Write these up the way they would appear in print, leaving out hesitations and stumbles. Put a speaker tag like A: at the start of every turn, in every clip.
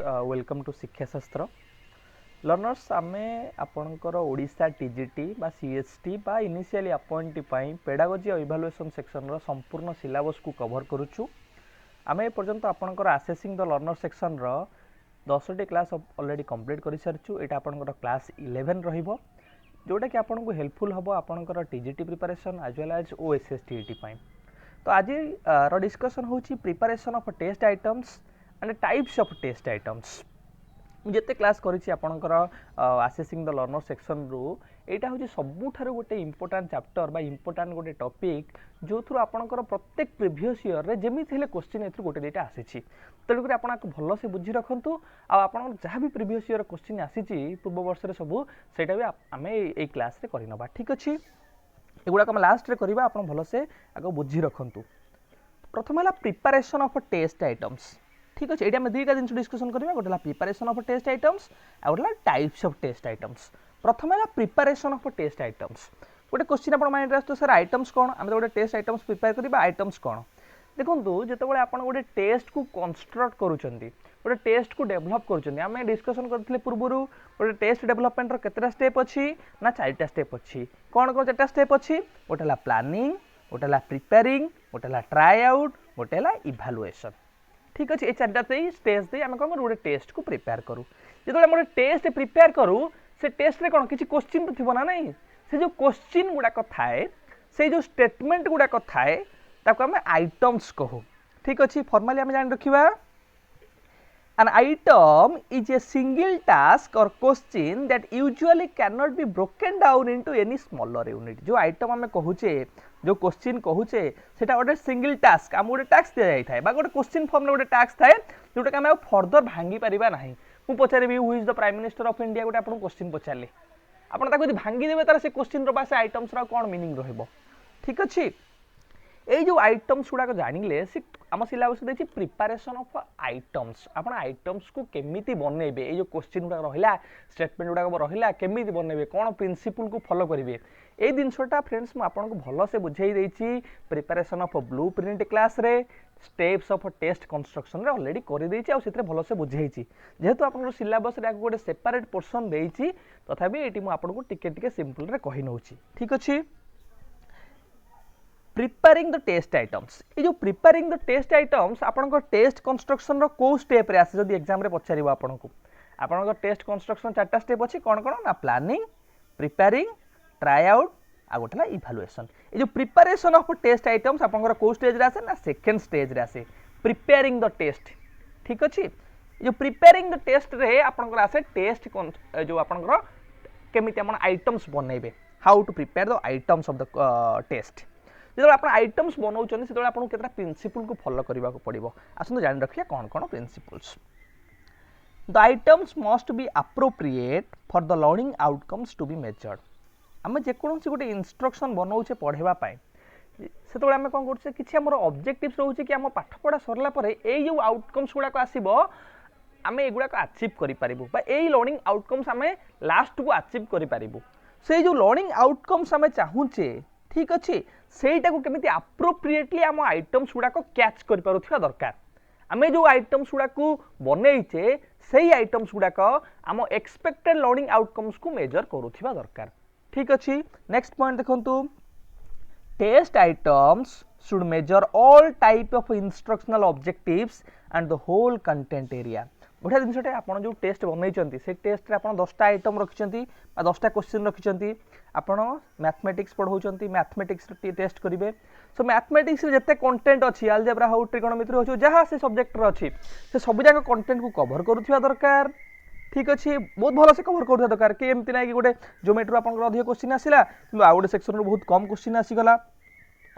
A: Welcome to शिक्षाशास्त्र learners आमे आपणकर ओडिशा टीजीटी बा सीएसटी बा इनिशियली अपॉइंटी पेडागोजी और इभालुएसन सेक्शन रो संपूर्ण सिलेबस को कवर करूछु। आमे ए पर्यंत आपणकर असेसिंग द लर्नर सेक्शन रो 10टी क्लास ऑलरेडी कंप्लीट कर सारिछु। एटा आपणकर क्लास 11 रहिबो जोटा कि आपनको हेल्पफुल हबो आपणकर TGT preparation as well as OSS TET पई। तो आज रो डिस्कशन होची preparation of test items and types of test items. जिते क्लास करिछि आपणकर असेसिंग द लर्नर सेक्शन रो एटा होची सबुठार गोटे इंपोर्टेंट चैप्टर बा इंपोर्टेंट गोटे टॉपिक जो थ्रू आपणकर प्रत्येक प्रीवियस ईयर रे जेमिति हेले क्वेश्चन एथु गोटे देटा आसीछि। तेणु कर आपन भल से बुझी रखंतु आ आपन जहाँ भी प्रीवियस ईयर क्वेश्चन आसीछि पूर्व वर्ष रे सब सेटा भी आमे ए क्लास रे करिनबा। ठीक अछि, एगुडा हम लास्ट रे करबा आपन भल से आगो बुझी रखंतु। प्रथम है प्रिपरेशन ऑफ टेस्ट आइटम्स। ठीक अच्छे, ये आम दुईटा जिन डिस्कसन करवा गोटे प्रिपरेशन ऑफ टेस्ट आइटम्स आ गोटे टाइप्स ऑफ टेस्ट आइटम्स। प्रथम है प्रिपरेशन ऑफ टेस्ट आइटम्स। गोटे क्वेश्चन आप माइंड आस सर आइटम्स कौन, आम गोटे टेस्ट आइटम्स प्रिपेयर करवा आइटम्स कौन। देखो जो आप गोटे टेस्ट को कंस्ट्रक्ट करुँच गोटे टेस्ट को डेभलप करुँच आम डिस्कसन करते पूर्व गोटे टेस्ट डेभलपमेंट केतटा स्टेप अच्छी ना 4टा स्टेप अच्छी। कौन कौन 4टा स्टेप अच्छी, गोटे प्लानिंग, गोटे प्रिपेयरिंग, गोटे ट्राई आउट, गोटे इभालुएसन। ठीक अच्छे, ये 4टा स्टेज दे आम कौन गोटे टेस्ट को प्रिपेयर करूँ। जो गोटे टेस्ट प्रिपेयर करूँ से टेस्ट रे कौन किसी क्वेश्चन तो थी ना नहीं, से जो क्वेश्चन गुड़ाक थाए से जो स्टेटमेंट गुड़ाक थाए ताको आम आइटम्स कहू। ठीक अच्छे, फॉर्मली आम जान रखिबा an item is a single task or question that usually cannot be broken down into any smaller unit। जो आइटम आम कहूचे जो क्वेश्चन कहूचे सेटा गोटे सिंगल टास्क आम गोटे टास्क दिया जाई थाए बा गोटे क्वेश्चन फॉर्म रे गोटे टास्क थाए जोटा आम फर्दर भांगी परिबा नाही। मु पचारिबी who is the prime minister of India गोटे आपन क्वेश्चन पचारले आपन ताको भांगी देबे तार से क्वेश्चन रो बा से आइटम्स रो कोन मीनिंग रहइबो। ठीक अछि, ये जो आइटम्स गुड़ाक जानिले से आम सिलेबस देखिए प्रिपरेशन ऑफ आइटम्स। आपन आइटम्स को केमिति बनइबे, ये जो क्वेश्चन गुड़ाक रहिला स्टेटमेंट गुड़ाक रहिला केमिति बनइबे, कोन प्रिंसिपल को फॉलो करिवे, ए दिनसटा फ्रेंड्स मु आपन को भलो से बुझाई देछि। प्रिपरेशन ऑफ ब्लूप्रिंट क्लास रे स्टेप्स ऑफ टेस्ट कंस्ट्रक्शन रे ऑलरेडी करि देछि आ सेतरे भलो से बुझाइछि। जेहेतु आपन सिलेबस रे गोटे सेपरेट पोर्शन देछि तथापि एटी मु आपन को टिके टिके सिंपल रे कहि नउछि। ठीक अछि, प्रिपेयरिंग द टेस्ट आइटम्स। ये जो प्रिपेयरिंग द टेस्ट आइटम्स आपन टेस्ट कंस्ट्रक्शन रो को स्टेप रे आसे जदि एग्जाम रे पचारिबो आपन को टेस्ट कंस्ट्रक्शन 4टा स्टेप अछि। कोन कोन ना प्लानिंग, प्रिपेयरिंग, ट्राई आउट आ गोटला इभालुएशन। ये जो प्रिपरेशन ऑफ टेस्ट आइटम्स आपन को स्टेज रे आसे ना सेकंड स्टेज रे आसे प्रिपेयरिंग द टेस्ट। ठीक अछि, जो प्रिपेयरिंग द टेस्ट रे आपन आसे टेस्ट जो आपन केमिति आपन आइटम्स बनइबे, how to prepare the items of the test. जो आप आइटम्स बनाऊँ से आपको केतटा प्रिंसिपल को फॉलो करने को पड़ो। आसतु जान रखिए कौन कौन principles. The items must be appropriate for the learning outcomes to be measured. आम जेकोसी गोटे इंस्ट्रक्शन बनाऊे पढ़ाई से आम कौन कर कि ऑब्जेक्टिव्स रोचे कि आम पाठपढ़ा सरला ये जो आउटकम्स गुड़ाक आसो आम एगुड़ाक अचीव करूँ यही लर्निंग आउटकम्स आम लास्ट को अचीव करूँ। से जो लर्निंग आउटकम्स आम चाहूचे ठीक अच्छे सेटा को केमिति अप्रोप्रिएटली आम आइटम्स गुड़ाक कैच कर पारुथिबा दरकार। आम जो आइटम्स गुड़ाक बनईचे से आइटम्स गुड़ाक आम एक्सपेक्टेड लर्निंग आउटकम्स को मेजर करुथिबा दरकार। ठीक अच्छे, नेक्स्ट पॉइंट देखंतु, test items should measure all type of instructional objectives and the whole content area. बढ़िया जिनटे आप जो टेस्ट बनई से टेस्ट आप 10टा आइटम रखिंट 10टा क्वेश्चन रखिंट आपड़ मैथमेटिक्स पढ़ाऊँ मैथमेटिक्स टेस्ट करेंगे। सो मैथमेटिक्स जिते कंटेंट अच्छी अलजेब्रा हो ट्रिगोनोमेट्री हो जहाँ से सब्जेक्ट अच्छी से सब जाक कंटेंट को कवर करुवा दरकार। ठीक अच्छे, बहुत भल से कवर करुवा दरकार कि एमती ना कि गोटे ज्योमेट्री आप अधिक क्वेश्चन आसला कि आउ गोटे सेक्शन बहुत कम क्वेश्चन आसीगला।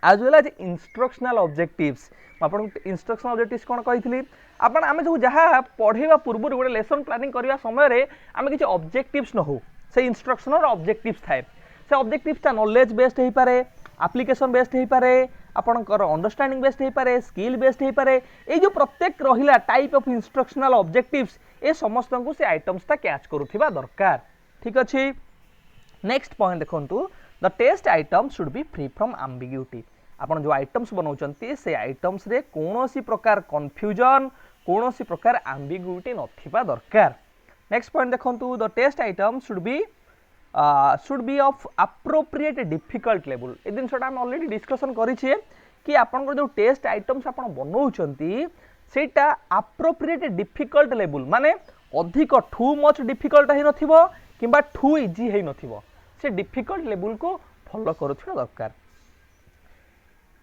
A: आज वेल एज इंस्ट्रक्शनल ऑब्जेक्टिव्स आपन इंस्ट्रक्शनल ऑब्जेक्टिव्स कौन कही आपन आम सब जहाँ पढ़ेगा पूर्व गोटे लेसन प्लानिंग करने समय आम किसी ऑब्जेक्टिव्स न हो से इंस्ट्रक्शनल ऑब्जेक्टिव्स थाए से ऑब्जेक्टिव्सटा नॉलेज बेस्ड हो पारे, एप्लिकेशन बेस्ड हो पारे, आपनकर अंडरस्टैंडिंग बेस्ड हो पारे, स्किल बेस्ड हो पारे। ये जो प्रत्येक रहिला टाइप ऑफ इंस्ट्रक्शनल ऑब्जेक्टिव्स ए समस्त को से आइटम्सटा कैच करुथिबा दरकार। ठीक अच्छे, नेक्स्ट पॉइंट देखंतु, the test items should be free from ambiguity. आपन जो आइटम्स बनाउछंती से आइटम्स रे कोनोसी प्रकार कंफ्यूजन कौन सी प्रकार आम्बिग्यूटी नथिबा दरकार। नेक्स्ट पॉइंट देखंतु the test item should be of appropriate difficult level. ए जिनसटा हम ऑलरेडी डिस्कशन करिछे कि आपन जो टेस्ट आइटम्स आपन बनौचंती सेटा अप्रोप्रिएट डिफिकल्ट लेवल माने अधिक टू मच डिफिकल्ट है नथिबो किंबा टू इजी है नथिबो, से डिफिकल्ट लेवल को फॉलो करुथिबा दरकार।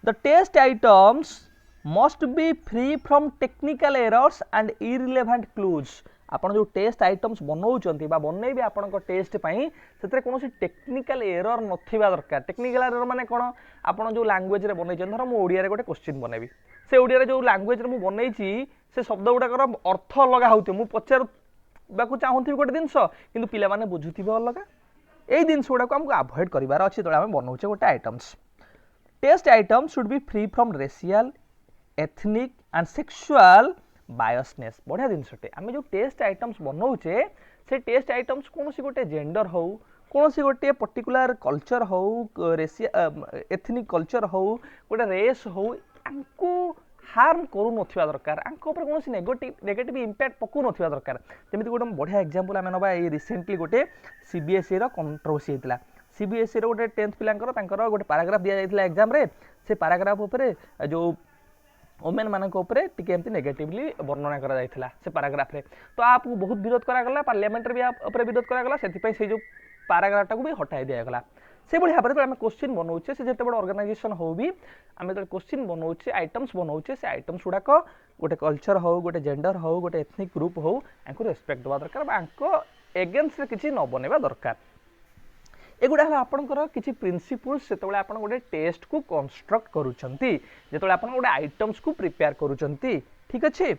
A: The test items must be free from technical errors and irrelevant clues. आपन जो टेस्ट आइटम्स बनौचंती बा बनैबे आपन को टेस्ट पई सेतरे कोनोसी टेक्निकल एरर नथिबा दरकार। टेक्निकल एरर माने कोन, आपन जो लैंग्वेज रे बनैछन, धर मु ओडिया रे गोटे क्वेश्चन बनैबी, से ओडिया रे जो लैंग्वेज रे मु बनैछि से शब्द गुडाकर अर्थ अलग होउते, मु पचार बाकू चाहूथि गोटे जिंस किंतु पिला माने बुझुथिबे अलग। एई जिंस गुडा को हमको अवॉइड करिवार अछि तळे हम बनौछे गोटे items. Test item should be free from racial ethnic and sexual biasness. बढ़िया जिनसटे आम जो टेस्ट आइटम्स बनौचे से टेस्ट आइटम्स कौन सी गोटे जेंडर हो, कौन सी गोटे पर्टिकुलर कल्चर हो, एथनिक कल्चर हो, गोटे रेस हो, आंको हार्म करू नथिबा दरकार, आंको ऊपर कौन सी नेगेटिव इंपैक्ट पकू नथिबा दरकार। जेमिति गोटे बढ़िया एग्जांपल आमे नबा ए रिसेंटली गोटे सीबीएसई रो कंट्रोवर्सी हेतला। सीबीएसई रो गोटे 10th पिलांकर तांकर गोटे पैराग्राफ दिया जायतिला एग्जाम रे, से पैराग्राफ ऊपर जो ओमेन मानक ऊपर टिके एमती नेगेटिवली वर्णना करा जायतिला से पैराग्राफ रे, तो आपको बहुत विरोध करा गला, पार्लियामेंट रे भी आप ऊपर विरोध करा गला, सेति पई से जो पैराग्राफ को भी हटाई दिया गला। से बड़ी भाव में क्वेश्चन बनाऊे से जिते बड़ ऑर्गेनाइजेशन हो भी आम जो क्वेश्चन बनाऊे आइटम्स बनाऊे से आइटम्स गुड़ाक गोटे कल्चर हो, गोटे जेंडर हो, गोटे एथनिक ग्रुप हो, आंको रेस्पेक्ट देवा दरकार, आंको एगेंस्ट किसी न बनवा दरकार। एगुड़ा है आपंकर किसी प्रिंसिपल्स से आप गोटे टेस्ट को कंस्ट्रक्ट करुँचे जो आप गोटे आइटम्स को प्रिपेयर करुँचे। ठीक अच्छे,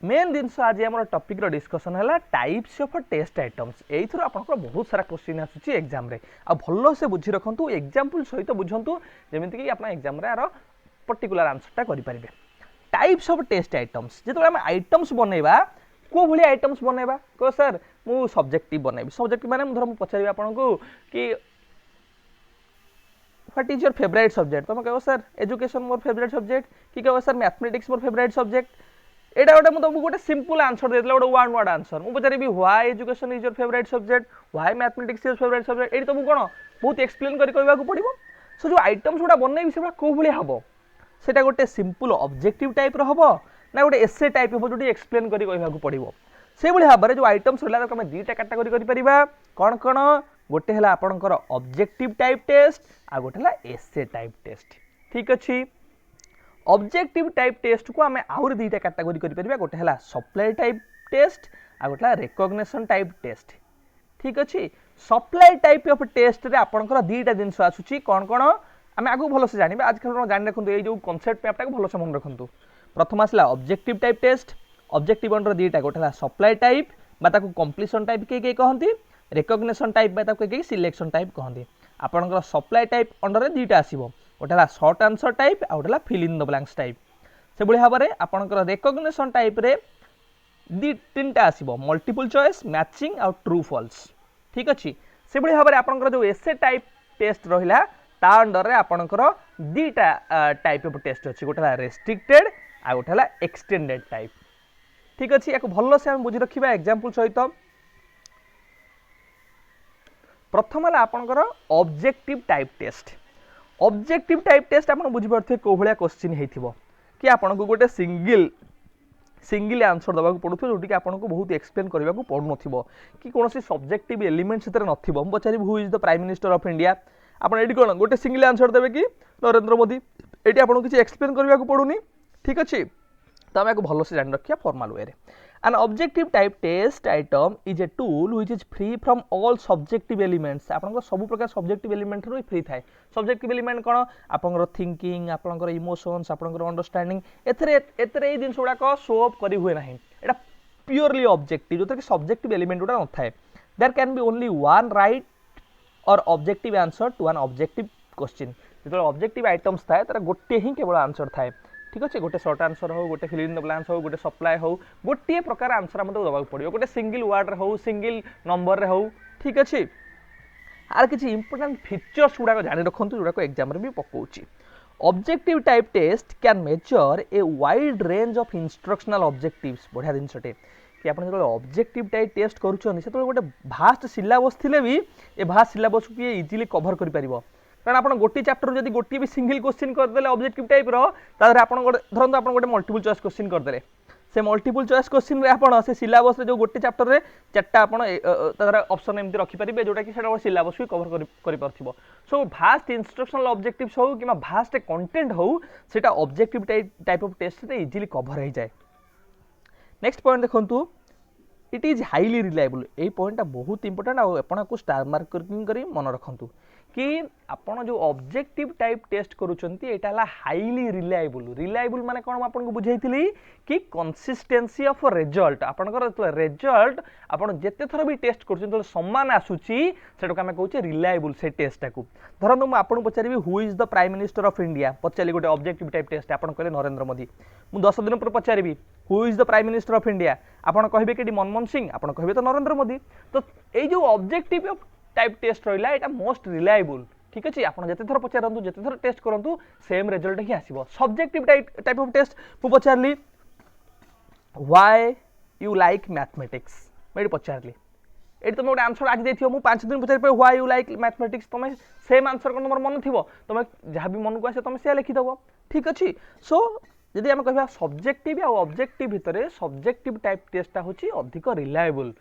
A: मेन जिनस आज आम टॉपिक रो डिस्कशन है टाइप्स ऑफ टेस्ट आइटम्स। एथर आपंकर बहुत सारा क्वेश्चन आसूँ एग्जाम रे, आ भल से बुझी रखु, एग्जांपल सहित बुझंतु जेमिति कि आपन एग्जाम रे आरो पर्टिकुलर आंसरटा करि परिबे। टाइप्स ऑफ टेस्ट आइटम्स जेतो हम आइटम्स बनेबा को भली आइटम्स बनेबा को सर मु सब्जेक्टिव बनेबी। सब्जेक्टिव माने धर मु पचारि आपन को कि what is your favourite subject, तुम कहो सर एजुकेशन मोर फेवरेट सब्जेक्ट, कि कहो सर मैथमेटिक्स मोर फेवरेट सब्जेक्ट। एटा गोटे मु तुमको गोटे सिंपल आंसर देला, गोटे वन वर्ड आंसर मु पचारि why education is your favourite subject, why mathematics is your favourite subject. एटी तुमको कोन बहुत एक्सप्लेन करि कहबाकू पड़िबो। सो जो आइटम्स गुडा बनेबी सेबा को भली हबो, सेटा गोटे सिंपल ऑब्जेक्टिव टाइप रो हबो ना गोटे एसे टाइप हबो जोटी एक्सप्लेन करि कहबाकू पड़िबो। से भली भाबरे जो आइटम्स रहला हम दुईटा कैटेगरी करि परिबा। कोन कोन, गोटे हला आपनकर ऑब्जेक्टिव टाइप टेस्ट आ गोटे हला एसे टाइप टेस्ट। ठीक अछि, ऑब्जेक्टिव टाइप टेस्ट को आमे आउर दुईटा कैटेगरी करि परिबा, गोटे हला सप्लाई टाइप टेस्ट आ गोटे हला रिकॉग्निशन टाइप टेस्ट। ठीक अछि, सप्लाई टाइप ऑफ टेस्ट रे आपनकर दुईटा जिंस आसुची, कोन कोन आमे आगु भलो से जानिबा। आज खन जानि रखंतु ए जो कांसेप्ट मैपटा को भलो से मन रखंतु। प्रथम आसला objective type test, objective under दुईटा, गोटे हला सप्लाई टाइप बा ताकू कंप्लीशन टाइप के कहंती, रिकॉग्निशन टाइप बा ताकू के सिलेक्शन टाइप कहंती। आपनकर सप्लाई टाइप अंडर रे दुईटा आसीबो, गोटे हला शॉर्ट आंसर टाइप आ गोटे हला fill in the blanks type. से बड़ी भाबरे आपनकर रिकॉग्निशन टाइप रे तीनटा आसीबो, मल्टीपल चॉइस, मैचिंग आ ट्रू फॉल्स। ठीक अछि, से बड़ी भाबरे आपनकर जो एसे टाइप टेस्ट रहिला ता अंडर रे आपनकर दुईटा टाइप ऑफ टेस्ट अछि, गोटे हला रेस्ट्रिक्टेड आ गोटे हला एक्सटेंडेड टाइप। ठीक अच्छे, या भल से बुझी रखा एग्जांपल सहित। प्रथम है आपनकर objective type test. Objective type test आप बुझी पारे कौ भाया क्वेश्चन होइथिबो कि आपन को गोटे सिंगल आंसर दबा पड़ो जोटि आपन को बहुत एक्सप्लेन करने को पड़ू न कि कौन सब्जेक्टिव एलिमेंट से नथिबो। हम पचारि who is the prime minister of India, आपन एटी कोन गोटे सिंगल आंसर देबे कि नरेंद्र मोदी, एटी आपन किछि एक्सप्लेन करने को पड़ूनी। ठीक अच्छे, तो आम भल से जान रखिया formal way. An objective type test item is a tool which is free from all subjective elements। आपन सब प्रकार सब्जेक्टिव एलिमेंट रो फ्री थाए। सब्जेक्टिव एलिमेंट कोन, आपन थिंकिंग, आपन इमोशंस, आपन अंडरस्टैंडिंग, एतरे ए जिंस गुडा को शो अप करी हुए नाही। एटा प्योरली ऑब्जेक्टिव, जोते कि सब्जेक्टिव एलिमेंट गुडा न थाए। There can be only one right or objective answer to an objective question. जो ऑब्जेक्टिव आइटम्स थाए तार गोटे ही केवल आंसर थाए। ठीक अच्छे, गोटे शॉर्ट आंसर हो, गोटे फिल इन द ब्लैंक्स हो, गोटे सप्लाई हो, गोटे प्रकार आंसर आम दबा पड़ो, गोटे सिंगल वर्ड रे हो, सिंगल नंबर रे हो। ठीक अच्छे, आर किसी इंपोर्टेंट फीचर्स गुड़ाक जानी रखु जोड़ा एग्जाम रे भी पकाउची। Objective type test can measure a wide range of instructional objectives बढ़िया जिनसटे कि आप जो ऑब्जेक्टिव टाइप टेस्ट करुँच से गोटे भास्ट सिलेबस थिले भी ए भास्ट सिलेबस को इजिली कवर कर पारिबो कारण आप गोटे चैप्टर जब गोटे भी सिंगल क्वेश्चन करदे ऑब्जेक्टिव टाइप रो आप धरत आप गोटे मल्टीपल चॉइस क्वेश्चन करदे से मल्टीपल चॉइस क्वेश्चन रे आपण से सिलेबस रे जो गोटे चैप्टर रे चारटा आपण ऑप्शन एमती रखि परिबे जोटा कि सेटा सिलेबस भी कवर करि परथिबो सो भास्ट इंस्ट्रक्शनल ऑब्जेक्टिव्स हो कि भास्ट कंटेंट हो सेटा ऑब्जेक्टिव टाइप ऑफ टेस्ट रे इजीली कवर हो जाए। नेक्स्ट पॉइंट देखंतु इट इज हाईली रिलायबल यही पॉइंटा बहुत इंपोर्टेंट आपको स्टार मार्किंग कर मन रखु कि आपन जो ऑब्जेक्टिव टाइप टेस्ट करूचंती एटा ला हाईली रिलायबल माने कोन आपन को बुझाइथिली कि कंसिस्टेंसी ऑफ रिजल्ट आपनकर रिजल्ट आपन जेते थर भी टेस्ट करूचंती तो समान आसुची सेटा को हम कहूचे रिलायबल से टेस्ट को धरन मु आपन पचारिबी who is the prime minister of India पचाली गोटे ऑब्जेक्टिव टाइप टेस्ट आपन कहले नरेंद्र मोदी मु 10 दिन पर पचारिबी who is the prime minister of India आपन कहबे कि मनमोहन सिंह आपन कहबे तो नरेंद्र मोदी तो ए जो ऑब्जेक्टिव टाइप टेस्ट रहिला एटा मोस्ट रिलायबल ठीक अछि आपन जते थर पचारंतु जते थर टेस्ट करंतु सेम रिजल्ट ही आसीबो। सब्जेक्टिव टाइप ऑफ टेस्ट मु पचारली व्हाई यू लाइक मैथमेटिक्स मैं पचारली एटी तुम गोटे आंसर आज देथियो मु 5 दिन पचार पे व्हाई यू लाइक मैथमेटिक्स तुम सेम आंसर कोन तमर मन थिबो तुम जहां भी मन को आसे तुम से लिखि दबो ठीक अछि। सो यदि आम कहबा सब्जेक्टिव आ ऑब्जेक्टिव भितरे सब्जेक्टिव टाइप टेस्टटा होची अधिक रिलायबल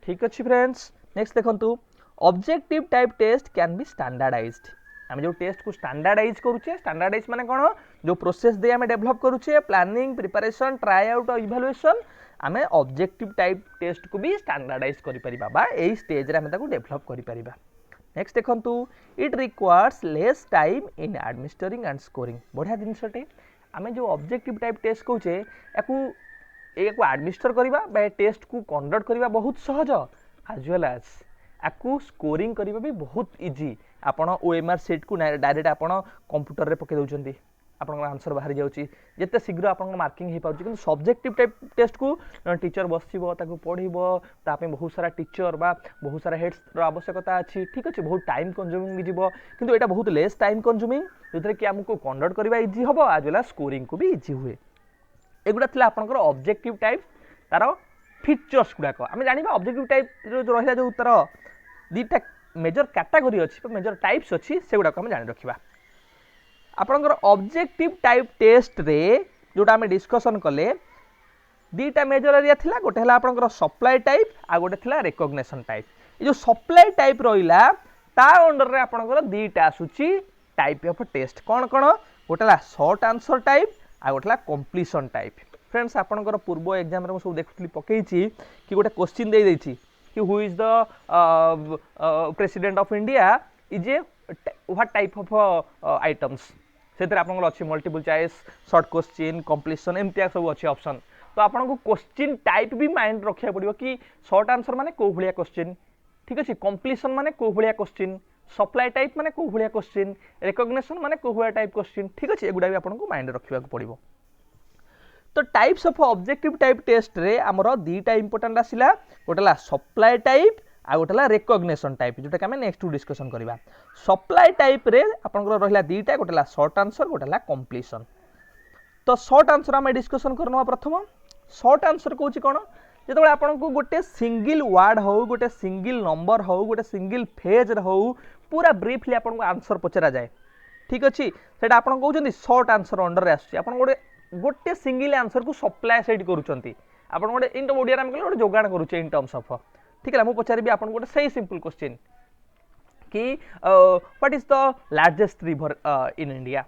A: ठीक अछि फ्रेंड्स। नेक्स्ट देखंतु objective type test can be standardized आम जो टेस्ट को स्टैंडर्डाइज करूचे स्टैंडर्डाइज माने कोन जो प्रोसेस दे आम डेवलप करूचे प्लानिंग प्रिपरेशन ट्राई आउट और इवैल्यूएशन आम ऑब्जेक्टिव टाइप टेस्ट को भी स्टैंडर्डाइज करि परिबा बा एई स्टेज रे आम ताको डेवलप करि परिबा। नेक्स्ट देखंतु it requires less time in administering and scoring बढ़िया जिनसटे आम जो ऑब्जेक्टिव टाइप टेस्ट कहूचे याकू एडमिनिस्टर करवा टेस्ट को कंडक्ट करवा बहुत सहज एज वेल एज आपको स्कोरिंग करबा भी बहुत इजी आपण ओएमआर सीट को डायरेक्ट आपण कंप्यूटर रे पके दउचंती आपण आंसर बाहर जाउची जते शीघ्र आपण मार्किंग हे पाउची किंतु सब्जेक्टिव टाइप टेस्ट को टीचर बसिबो ताको पढिबो तापे बहुत सारा टीचर बा बहुत सारा हेड्स रो आवश्यकता अछि ठीक अछि बहुत टाइम कंज्यूमिंग जीवो किंतु एटा बहुत लेस टाइम कंज्यूमिंग जोथरे कि हमको कंडक्ट करबा इजी हबो आज वेला स्कोरिंग को भी इजी हुए एगुडा थिला आपनकर ऑब्जेक्टिव टाइप तारो फीचर्स गुडाक आम जानिबा ऑब्जेक्टिव टाइप जो रहिला जो उत्तर दीटा मेजर कैटेगरी अच्छी मेजर टाइप्स अच्छी से गुडाक हम जानि रखिबा आपनकर ऑब्जेक्टिव टाइप टेस्ट रे जोटा हम डिस्कशन कले दीटा मेजर एरिया थिला गोटे हला आपनकर सप्लाई टाइप आ गोटे थिला रिकॉग्निशन टाइप ए जो सप्लाई टाइप रहिला ता अंडर रे आपनकर दीटा आसुची टाइप ऑफ टेस्ट कोन कोन गोटे हला शॉर्ट आंसर टाइप आ गोटे हला कंप्लीशन टाइप फ्रेंड्स आपनकर पूर्व एग्जाम रे म सब देखथली पकेइची कि गोटे क्वेश्चन दे दैची कि who is the president of India is a what type of items से आपन अच्छी multiple choice short question completion एमती सब अच्छे ऑप्शन तो आपन को क्वेश्चन टाइप भी माइंड रखिया पड़िबो कि शॉर्ट आंसर माने को भलिया क्वेश्चन ठीक अछि कंप्लीशन माने को भलिया क्वेश्चन सप्लाई टाइप माने को भलिया क्वेश्चन रिकॉग्निशन माने को भलिया टाइप क्वेश्चन ठीक अछि एगुडा भी आपन को माइंड रखिया पड़िबो। तो types of objective type test रे हमरो दीटा इंपोर्टेंट आसिला गोटेला सप्लाई टाइप आ गोटेला रिकॉग्निशन टाइप जोटा कि हम नेक्स्ट डिस्कशन करबा। सप्लाई टाइप रे आपनकर रहिला दीटा गोटेला शॉर्ट आंसर गोटेला कंप्लीशन तो शॉर्ट आंसर हम डिस्कशन करनो प्रथम शॉर्ट आंसर कहूची कोन जेतबे आपन को गोटे सिंगल वर्ड हो गोटे सिंगल नंबर हो गोटे सिंगल फेज हो पूरा ब्रीफली आपन को आंसर पचरा जाए ठीक अछि सेटा आपन कहउचंदी शॉर्ट आंसर अंडर रे आछी आपन गोटे सिंगल आंसर को सप्लाई सेट करूचंती आपन गोटे इन ओडिया हम गोटे जोगाण करूचे इन टर्म्स ऑफ ठीक है मु पचारिबी आपन गोटे सही सिंपल क्वेश्चन कि what is the largest river in India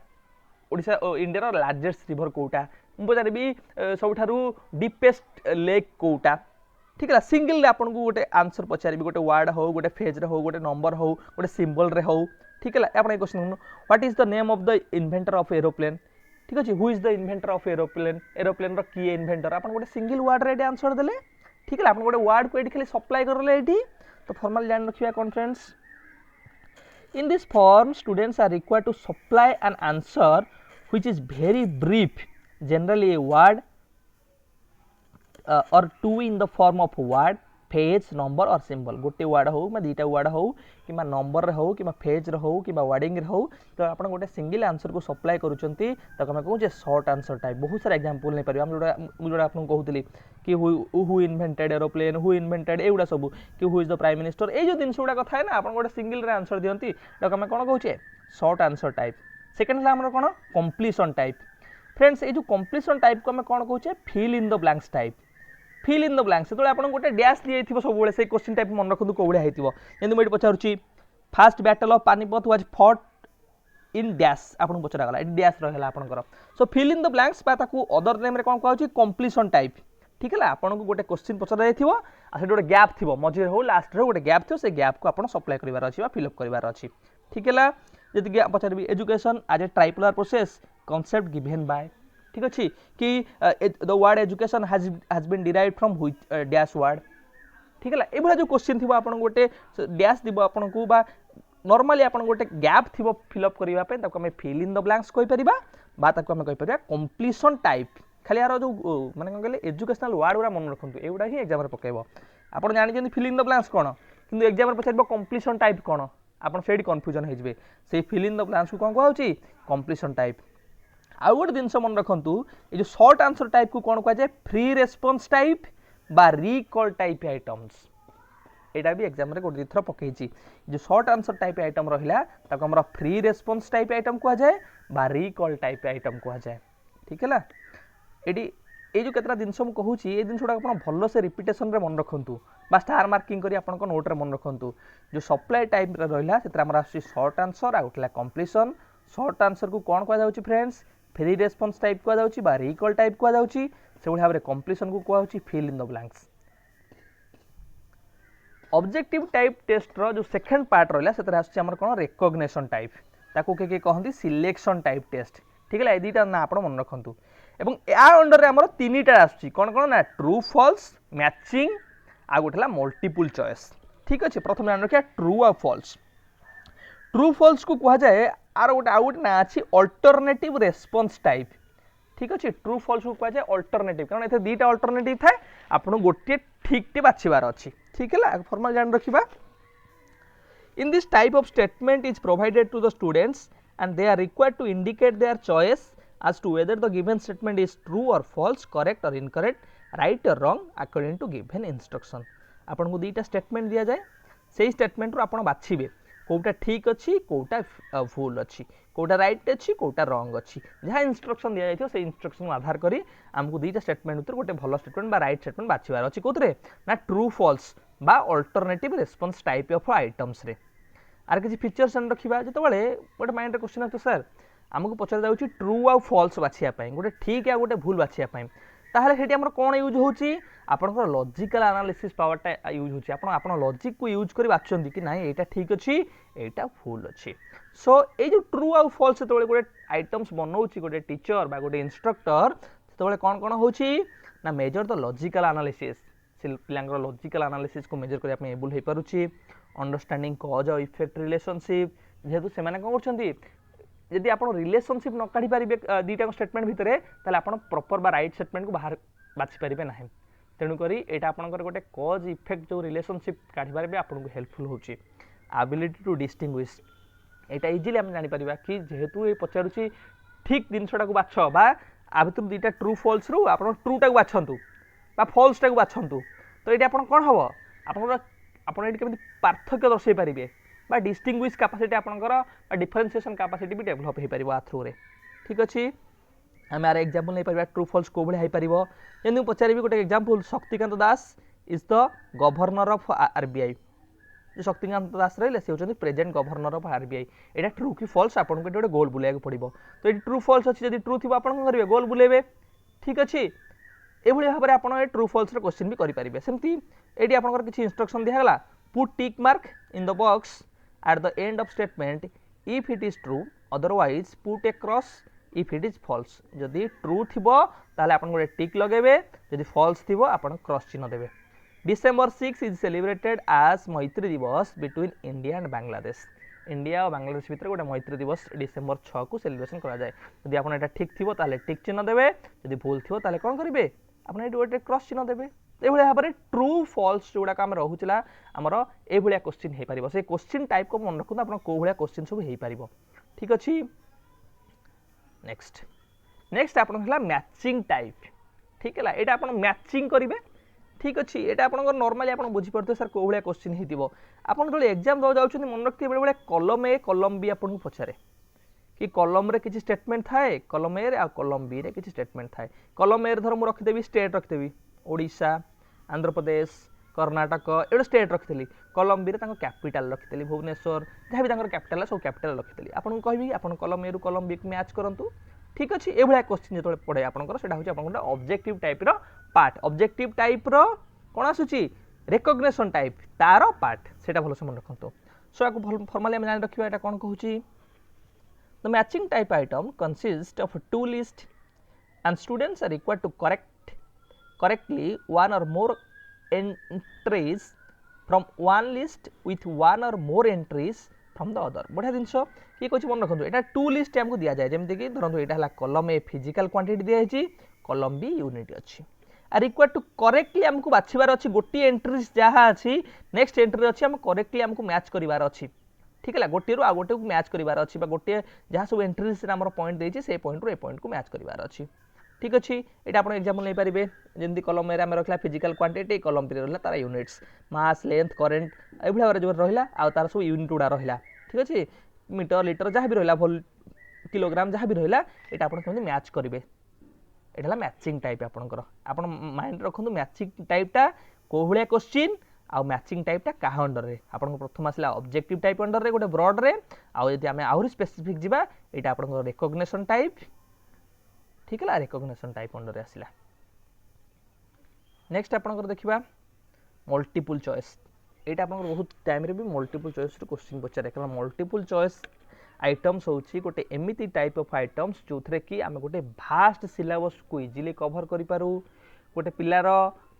A: Odisha India रो लार्जेस्ट रिवर कोटा मु पचारिबी सबठारु डीपेस्ट लेक कोटा ठीक है सिंगल आपन को गोटे आंसर पचारिबी गोटे वर्ड हो गोटे फेज रे हो गोटे नंबर हो गोटे सिंबल रे हो ठीक है आपन question what is the name of the inventor of aeroplane ठीक अच्छे who is the inventor of aeroplane aeroplane रो की इन्वेंटर आपन गोटे सिंगल वर्ड रे आंसर देले ठीक है आपन गोटे वर्ड को एठी खाली सप्लाई करले एठी तो फॉर्मल जान रखिया conference in this form students are required to supply an answer which is very brief generally a word or two in the form of word phrase number or symbol गोटे word हो दुईटा ward हो कि number हो कि phase हो कि wording हो तो आप गोटे सिंगल आंसर को सप्लाई करुँचे तो आम कहे सर्ट आंसर टाइप बहुत सारा एग्जांपल नहीं पार जो आपको कहूली कि who invented aeroplane who invented एगुड़ा सब कि who is the prime minister ये जो जिन गुड़ा था ना आप गोटे सिंगल आंसर दिखती आम कौन कहे सर्ट आंसर टाइप सेकेंड है आम कौन कंप्लीशन टाइप फ्रेंड्स ये जो कंप्लीशन टाइप को आम कौन कहे fill in the blanks type fill in the blanks जो आप गोटे डैश दिए सब से क्वेश्चन टाइप मन रखु कौड़ा होती जमी मुझे पचारूँ first battle of Panipat was fought in dash आपको पचरागला डैश रहा आपंकर so fill in the blanks other name कौन कह कंप्लीशन टाइप ठीक है आपको गोटे क्वेश्चन पचर जाइए गोटे गैप थी मझे हो लास्ट गोटे गैप थी से गैप को आप सप्लाई करार अच्छी फिलअप करार अच्छी ठीक है जी पचारि education as a tripolar process concept given by ठीक अच्छे कि the word education has been derived from dash word ठीक है ये जो क्वेश्चन थी आप गोटे डैश दी आपन को नॉर्मली आप गोटे गैप थी फिलअप करने फिल इन द ब्लैंक्स कहीपर आम कहीपर कंप्लीशन टाइप खाली यार जो मैंने कौन कहले एजुकेशनल वर्ड गुड़ा मन रखु एगुड़ा ही एग्जाम पकेब आप जानते फिल इन द ब्लैंक्स कौन कि एग्जाम पचार कंप्लीशन टाइप कौन आप से कन्फ्यूजन हो से फिल इन द ब्लैंक्स को कौन कहुच्छी कंप्लीशन टाइप आउ गोटे जिनस मन रखु ये जो सर्ट आंसर टाइप को कौन कहुए फ्री रेस्पॉन्स टाइप बा रिकॉल टाइप आइटम्स यहाँ भी एग्जाम रे गोटे थर पकई जो सर्ट आंसर टाइप आइटम रहा फ्री रेस्पॉन्स टाइप आइटम कहुए बा रिकॉल टाइप आइटम कहुए ठीक है ये जो केतरा जिनस मुझे कहूँ ये जिन गुड़ा आप भल से रिपिटेसन रे मन रखु बा स्टार मार्किंग करी आपन नोट रे मन रखु जो सप्लाई टाइप रहा से सर्ट आंसर आ गोटे कंप्लीशन सर्ट आंसर को कौन कह फ्रेंड्स फ्री रेस्पॉन्स टाइप कह बा रिकॉल टाइप कह से भाव में कंप्लीशन को कह fill in the blanks objective type test रो जो सेकंड पार्ट रहा से आमर कौन रिकॉग्निशन टाइप ताको के कहते सिलेक्शन टाइप टेस्ट ठीक है ये दुईटा ना आप मन रखु एवं यार अंडर आमर तीन टा आसुची कौन कौन ना ट्रू फॉल्स मैचिंग आ गोटे मल्टीपल चॉइस ठीक अच्छे प्रथम जान रखिए ट्रू आ फॉल्स ट्रू फॉल्स को कह जाए आर गोटे आउ गोटे ना अच्छी अल्टरनेटिव रेस्पॉन्स टाइप ठीक अच्छे ट्रू फॉल्स को कह जाए अल्टरनेटिव कारण ये दुईटा अल्टरनेटिव थाए आपको गोटे ठीक टे बाछिबार अच्छी ठीक है फॉर्मल जान रखिबा in this type of statement is provided to the students and they are required to indicate their choice as to whether the given statement is true or false, correct or incorrect, right or wrong according to given instruction. आपन को दुईटा statement दिया जाए से statement रो आपन बाछिबे कोटा ठीक अच्छी कोटा भूल अच्छी कोटा राइट अच्छी कोटा रॉन्ग अच्छी जहाँ इंस्ट्रक्शन दिया जाइथियो से इंस्ट्रक्शन आधार करी हमको दुईटा स्टेटमेंट उतर गोटे भल स्टेटमेंट बा राइट स्टेटमेंट बाछिबार अच्छी कोतरे ना ट्रू फॉल्स बा alternative response type of items रे आर किसी फीचर्स रखा जो गोटे माइंड क्वेश्चन आस सर आमको पचार जाऊँगी ट्रू आउ फॉल्स बाछियापाई गोटे ठीक है गोटे भूल बाछियापाई ताहले सेठी हमर कोन यूज होची आपनकर लॉजिकल एनालिसिस पावरटा यूज होची आपण लॉजिक को यूज करी बाछंती कि नाही एटा ठीक अछि एटा भूल अछि सो ए जो ट्रू आउ फॉल्स तोळे गोटे आइटम्स बनौची गोटे टीचर बा गोटे इंस्ट्रक्टर तोळे कोन कोन होची ना मेजर द लॉजिकल एनालिसिस से पिलांकर लॉजिकल एनालिसिस को मेजर करिया पे एबल हे पारुची अंडरस्टैंडिंग कॉज और इफेक्ट रिलेशनशिप जेहेतु से माने कोन करछंती यदि आप रिलेशनशिप न काढ़ी पारे दुईटा स्टेटमेंट भितर ताले आप प्रॉपर बा राइट स्टेटमेंट को बाहर बाछि पारे ना तेणुक यहाँ आपंकर गोटे कज इफेक्ट जो रिलेशनशिप काढ़ी पारे आपको हेल्पफुल होची एबिलिटी टू डिस्टिंग्विश यहाँ इजिली आम जापर कि जेहेतु ये पचारूँ ठीक जिनसा बाछ बा आ भर दुईटा ट्रू फॉल्स रु आप ट्रूटा बाछंतु बा फॉल्सटा बाछंतु तो ये कौन हम आप पार्थक्य दर्शे पारे बा डिस्टिंग्विश कैपेसिटी आपंकर डिफरेंशिएशन कैपेसिटी भी डेभलप हो पार आ थ्रू रे ठीक अच्छे आम यार एग्जांपल नहीं पार ट्रू फॉल्स कौ भाई हो पार पचारि गोटे example Shaktikanta Das is the governor of RBI जो शक्तिकांत दास रहे से होती प्रेजेंट गवर्नर ऑफ आरबीआई यहाँ ट्रू कि फॉल्स आपको गोटे गोल बुलाइक पड़ो तो ये ट्रू फॉल्स अच्छी जब ट्रू थी आप करेंगे गोल बुलेबे ठीक अच्छे ये भाव में आप ट्रू फॉल्स क्वेश्चन भी करेंगे सेमती ये आपंकर किसी इंस्ट्रक्शन दिगला put tick mark in the box at the end of statement if it is true otherwise put a cross if it is false जदि true थिबो ताले आपन गोटे टिक लगेबे जदि false थिबो आपन क्रॉस चिन्ह देबे December 6 is celebrated as मैत्री दिवस between India and Bangladesh India और बांग्लादेश भितर गोटे मैत्री दिवस डिसेम्बर 6 को सेलिब्रेशन करा जाए जदि आपन एटा ठीक थिबो ताले टिक चिन्ह देबे जदि भूल थिबो ताले कोन करिवे आपन एटा गोटे क्रॉस चिन्ह देबे ये भाव में ट्रू फॉल्स जोड़ा आम रोला आमर ये क्वेश्चन हो पार से क्वेश्चन टाइप को मन रखते आप कौ भाया क्वेश्चन सब हो पार ठीक अच्छे। नेक्स्ट नेक्स्ट आप मैचिंग टाइप ठीक है यहाँ आप मैचिंग करेंगे ठीक अच्छे ये आप नॉर्मली आप बुझीपे सर कौ भाया क्वेश्चन हो आप जो एग्जाम दवा जाऊँ मन रखिए बेले कलम ए कलम बी आपको पचारे कि कलम रे किसी स्टेटमेंट थाए कलम ए कलम बी रे किसी स्टेटमेंट थाए कलम ए धर मुझे रखिदेवी स्टेट रखिदेवी ओडिशा आंध्र प्रदेश कर्णाटक ये स्टेट रखी कलम बी रे कैपिटाल रखी भुवनेश्वर जहाँ भी कैपिटाल सब कैपिटाल रखी आपको कहबी आप कलम ए रु कलम बी को मैच करूँ ठीक अच्छे ये क्वेश्चन जो पढ़े आपंकर ऑब्जेक्टिव टाइप रो पार्ट ऑब्जेक्टिव टाइप रो कौन आसूची रिकॉग्निशन टाइप तार पार्ट से भल से मन रखु सो आपको फॉर्मली आम जान रखा यहाँ कौन कहूँ The matching type item consists of two lists and students are required to correctly one or more entries from one list with one or more entries from the other बढ़िया जिनस ये कौन मन रखु यहाँ टू लिस्ट आमको दि जाए जमीक धरत यहाँ कलम ए फिजिकल क्वांटिटी दिखाई कलम बी यूनिट अच्छी आर रिक्वायर्ड टू करेक्टली आमको बाछिबार अच्छी गोटे एंट्रीज जहाँ अच्छी नेक्स्ट एंट्री अच्छी आम करेक्टली आमको मैच करार अच्छी ठीक है गोटे रु आ गोटे को मैच करार अच्छी गोटे जहाँ सब एंट्रीज आम पॉइंट देती से पॉइंट रु ए पॉइंट को मैच करार अच्छी ठीक अच्छे यहाँ आप एग्जाम्पल नहीं पारे जमी कलम ए रखा फिजिकल क्वांटिटी कलम बी रहा तार यूनिट्स मास लेंथ करेन्ट ये भाव जो रहा आ तार सब यूनिट गुड़ा रहा ठीक अच्छे मीटर लिटर जहाँ भी रहा भोल किलोग्राम जहाँ भी रहा यहाँ आप मैच करेंगे यहाँ मैचिंग टाइप आपंकर आप माइंड रखु मैचिंग टाइपटा कौ भाया क्वेश्चन आउ मैचिंग टाइपटा क्या अंडर रे आपन प्रथम आसला ऑब्जेक्टिव टाइप अंडर रे गोटे ब्रॉड रे आउ यदि आमे आहुरी स्पेसिफिक जिबा एटा आपन रिकॉग्निशन टाइप ठीक है रिकॉग्निशन टाइप अंडर रे आसला। नेक्स्ट आपन देखिबा मल्टीपल चॉइस एटा आपन बहुत टाइम रे भी मल्टीपल चॉइस रो क्वेश्चन पचारे कारण मल्टीपल चॉइस आइटम्स होची गोटे एमिति टाइप ऑफ आइटम्स जो थरे कि आमे गोटे भास्ट सिलेबस को इजीली कवर करि पारू गोटे पिलार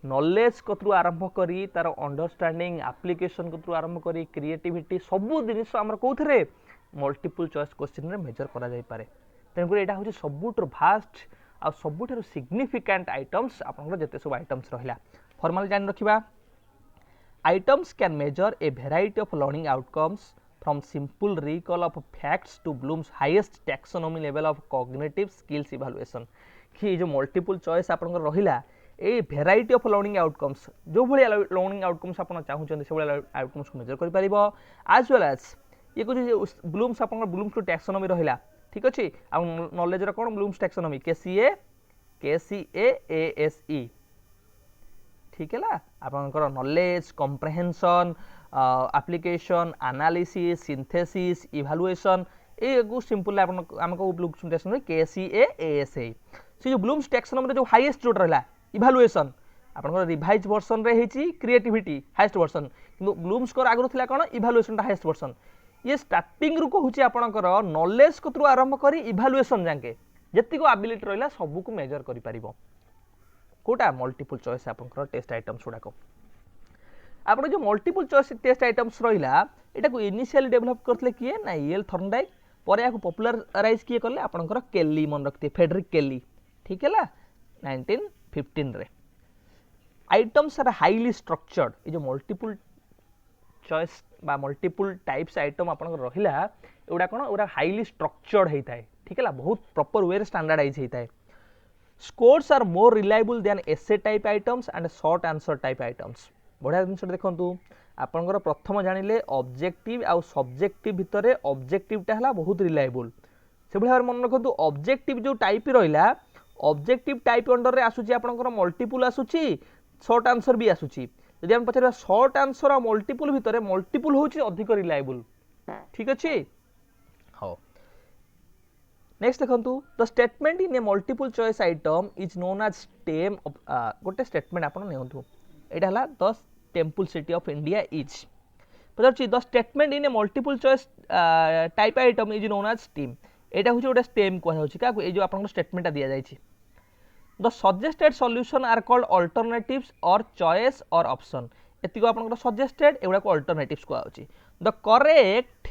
A: नॉलेज कतरू आरंभ करी तार अंडरस्टैंडिंग एप्लिकेशन कतरू आरंभ करी क्रिएटिविटी सबू जिनिस आमर कोथरे मल्टीपल चॉइस क्वेश्चन रे मेजर करा जाय पारे तेणुक एटा होची सबुठर भास्ट आ सबुठर सिग्निफिकेंट आइटम्स आपन जते सब आइटम्स रहिला फॉर्मल जान रखिबा items can measure a variety of learning outcomes from simple recall of facts to Bloom's highest taxonomy level of cognitive skills evaluation कि जो मल्टीपल चॉइस आपन रहिला a variety of learning outcomes जो भाई learning outcomes आप चाहते से भाई आउटकम्स को मेजर कर आज वेल एज ये कुछ ब्लूम्स आप ब्लूम्स टू टैक्सोनॉमी रहा ठीक अच्छे आ नॉलेज कौन ब्लूम्स टैक्सोनॉमी KCA ठीक है आपंकर knowledge comprehension application analysis synthesis evaluation ये सिंपल आमको ब्लूम्स टैक्सोनॉमी KCA से जो ब्लूम्स टैक्सोनॉमी जो हाईएस्ट जो रहा इवैल्यूएशन आपन रिवाइज वर्सन रे हेची क्रिएटिविटी हाईएस्ट वर्सन किंतु ब्लूम्स को आगु थिला कोन इवैल्यूएशन टा हाईएस्ट वर्सन ये स्टार्टिंग रु कहूची आपनकर नॉलेज कतरु आरंभ करी इवैल्यूएशन जाके जतिको एबिलिटी रहला सब को मेजर करि परिबो कोटा मल्टीपल चॉइस आपनकर टेस्ट आइटम्स गुडा को आपन जो मल्टीपल चॉइस टेस्ट आइटम्स रहिला एटा को इनिशियली डेवलप करथले किए ना ईएल थर्नडाइक पर या को पॉपुलराइज किए करले आपनकर केली मन रखते फेडरिक केली ठीक है 1915 रे आइटम्स आर हाईली स्ट्रक्चर्ड ये जो मल्टीपल चॉइस बा मल्टीपल टाइप्स आइटम आपन रहिला एउडा कोन एउडा हाईली स्ट्रक्चर्ड हेता है ठीक है बहुत प्रॉपर वे स्टैंडर्डाइज हेता है scores are more reliable than essay type items and short answer type items बढ़िया जिनस देखंतु आपनकर प्रथम जानिले ऑब्जेक्टिव आ सब्जेक्टिव भितरे ऑब्जेक्टिवटा हला बहुत रिलायबल से भली मन रखंतु ऑब्जेक्टिव जो टाइप रहिला ऑब्जेक्टिव टाइप अंडर रे आसुची आपनकर मल्टीपल आसुची शॉर्ट आंसर भी आसुची यदि हम पचार शॉर्ट आंसर और मल्टीपल भितर मल्टीपल होची अधिक रिलायबल ठीक अच्छे हाँ नेक्स्ट देखंतु the statement in a multiple choice item is known as stem गोटे स्टेटमेंट आपन नेउंतु एटा हला the temple city of India is पचारछि the statement in a multiple choice type item is known as stem एटा होची गोटे स्टेम कहै होची का ए जो आपन स्टेटमेंट दिया जायछि the suggested solution are called alternatives और चॉइस और ऑप्शन एतिको आपन सजेस्टेड एगुडा को अल्टरनेटिव्स को आउची the correct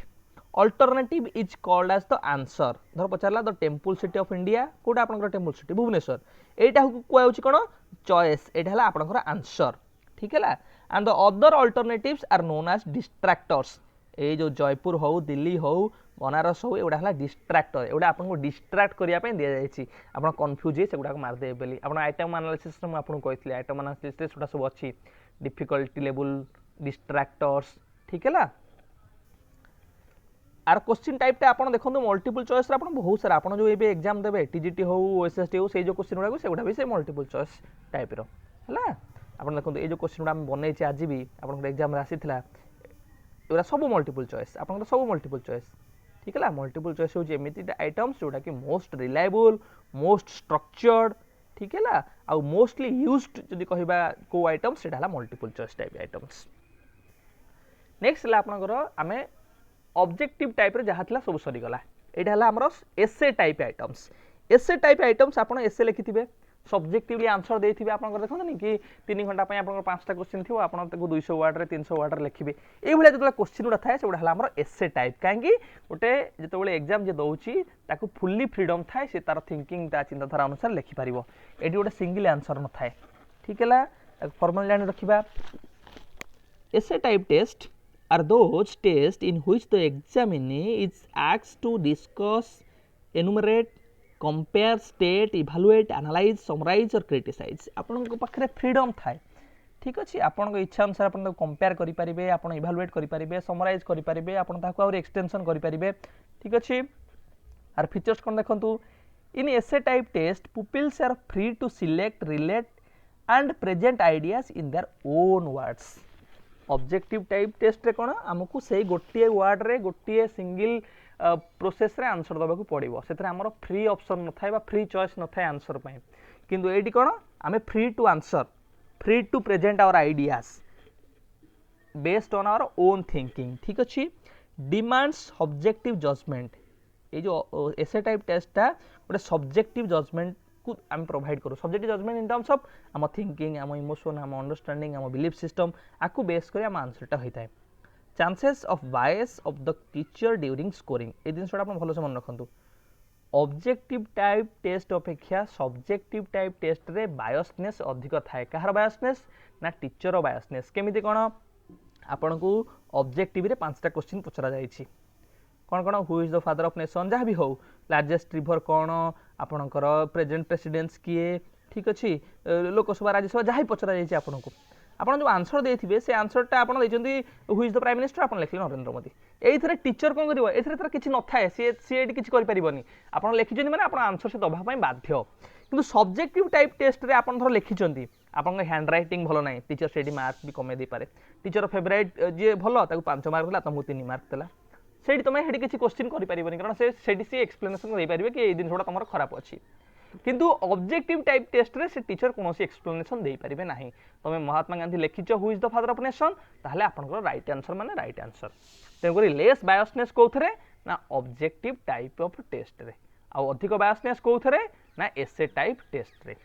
A: alternative is called as the answer धर पचारा the temple city of India कोटा आपनकर टेम्पल सिटी भुवनेश्वर एटा को होची कोन चॉइस एटा हला आपनकर आंसर ठीक है and the other alternatives are known as distractors ए जो जयपुर हो दिल्ली हो बनारस हो एगुड़ा हला डिस्ट्रैक्टर एगुड़ा आपको डिस्ट्रैक्ट करिया पे दिया जायछि आपण कंफ्यूज हे सेगुड़ा को मार दे बेली आपण आइटम एनालिसिस में आपन कहथले आइटम एनालिसिस रे सुडा सब अछि डिफिकल्टी लेवल डिस्ट्रैक्टर्स ठीक है आर क्वेश्चन टाइप टा आपण देखंतु मल्टीपल चॉइस रे आपण बहुत सारा आपण जो एबे एग्जाम देबे टीजीटी हो ओएसएसटी हो से जो क्वेश्चन गुडा सेगुड़ा भी से मल्टीपल चॉइस टाइप रो हला आपण देखंतु ए जो क्वेश्चन गुडा हम बनै छी आज भी आपण एग्जाम रे आसीथिला एरा सब मल्टीपल चॉइस आपण सब मल्टीपल चॉइस ठीक है मल्टीपल चॉइस हो एमती आइटम्स जोटा कि मोस्ट रिलायबल मोस्ट स्ट्रक्चर्ड ठीक है आउ मोस्टली यूज्ड जदि कहबा को आइटम्स सेटा हला multiple choice type items next हला आपनकर आमे ऑब्जेक्टिव टाइप रे जहा थिला सब सरी गला एटा हला हमर एसे टाइप आइटम्स आपण एसे लिखिथिबे सब्जेक्टिवली आंसर देथिबे आपनकर देखंतनी कि 3 घंटा पय आपनकर 5टा क्वेश्चन थिबो आपन ताको 200 वर्ड रे 300 वर्ड रे लिखिबे एई भले जतले क्वेश्चन उडा थाए सेउडा हला हमर एसे टाइप काहेकि ओटे जतबेले एग्जाम जे दउची ताको फुल्ली फ्रीडम थाए से तार थिंकिंग ता चिंताधारा अनुसार लिखि परिबो एडी ओटे सिंगल आंसर न थाए ठीक हैला फॉर्मल जानि रखिबा essay type test are those tests in which the examinee is asked to discuss, enumerate, compare, state, evaluate, analyze, summarize or criticize. आपन को पाखरे फ्रीडम थाए ठीक अछि आपन को इच्छा अनुसार आपन कंपेयर करि परिबे आपन इवैल्यूएट करि परिबे समराइज करि परिबे आपन ताको और एक्सटेंशन करि परिबे ठीक अछि आर फीचर्स कोन देखंतु in essay type test pupils are free to select, relate and present ideas in their own words. Objective type test रे कोन हमकु से गोटिए वर्ड रे गोटिए सिंगल प्रोसेस रे आंसर दबाकू पड़िबो सेतरे हमर फ्री ऑप्शन न थाय बा फ्री चॉइस न थाय आंसर पय किंतु एडी कोन हमें free to answer free to present our ideas based on our own thinking ठीक अछि डिमांड्स ऑब्जेक्टिव जजमेंट ए जो एसे टाइप टेस्ट ता गोटे सब्जेक्टिव जजमेंट को हम प्रोवाइड करू subjective judgement in terms of आम थिंकिंग आम इमोशन आम अंडरस्टैंडिंग आम बिलीफ सिस्टम आकु बेस कर आम आंसरटा होता है chances of bias of the teacher during scoring ए जिनसटा आप भलसे मन रखु ऑब्जेक्टिव टाइप टेस्ट अपेक्षा सब्जेक्टिव टाइप टेस्ट रे बायसनेस अधिक थाए कहार बायसनेस ना टीचर बायसनेस केमिति कोन आपन को ऑब्जेक्टिव रे 5टा क्वेश्चन पचरा जाईछि कौन कौन who is the father of nation जहाँ भी हो लार्जेस्ट रिवर कौन आपणकर प्रेजेंट प्रेसिडेंट्स किए ठीक अच्छे लोकसभा राज्यसभा जहाँ पचरा जाइए आपन को आप जो आंसर देते से आंसरटा आप who is the prime minister आप लिखले नरेंद्र मोदी ये टीचर कौन कर ए किसी न थाए सी किसी करें आप लिखिं मैंने आप आंसर से दवाई बाध्य कि सब्जेक्टिव टाइप टेस्ट रे आप धर लिखिं आप हैंड रईटिंग भल ना टीचर से मार्क भी कमे दे पारे टीचर फेवरेट जी भल 5 मार्क देला तुमको 3 मार्क देला सेठी तुम हेटी किसी क्वेश्चन करि परिबनी कारण से सेठी सी एक्सप्लेनेशन दे परिबे कि ए दिन छोटा तुमर खराब अछि किंतु ऑब्जेक्टिव टाइप टेस्ट रे से टीचर कोनोसी एक्सप्लेनेशन दे परिबे नाही तुम महात्मा गांधी लिखिछ who is the father of nation ताहले आपनकर राइट आंसर माने राइट आंसर तेगुरी लेस बायसनेस कोथरे ना ऑब्जेक्टिव टाइप ऑफ टेस्ट रे आ अधिक बायसनेस कोथरे ना एसे टाइप टेस्ट रे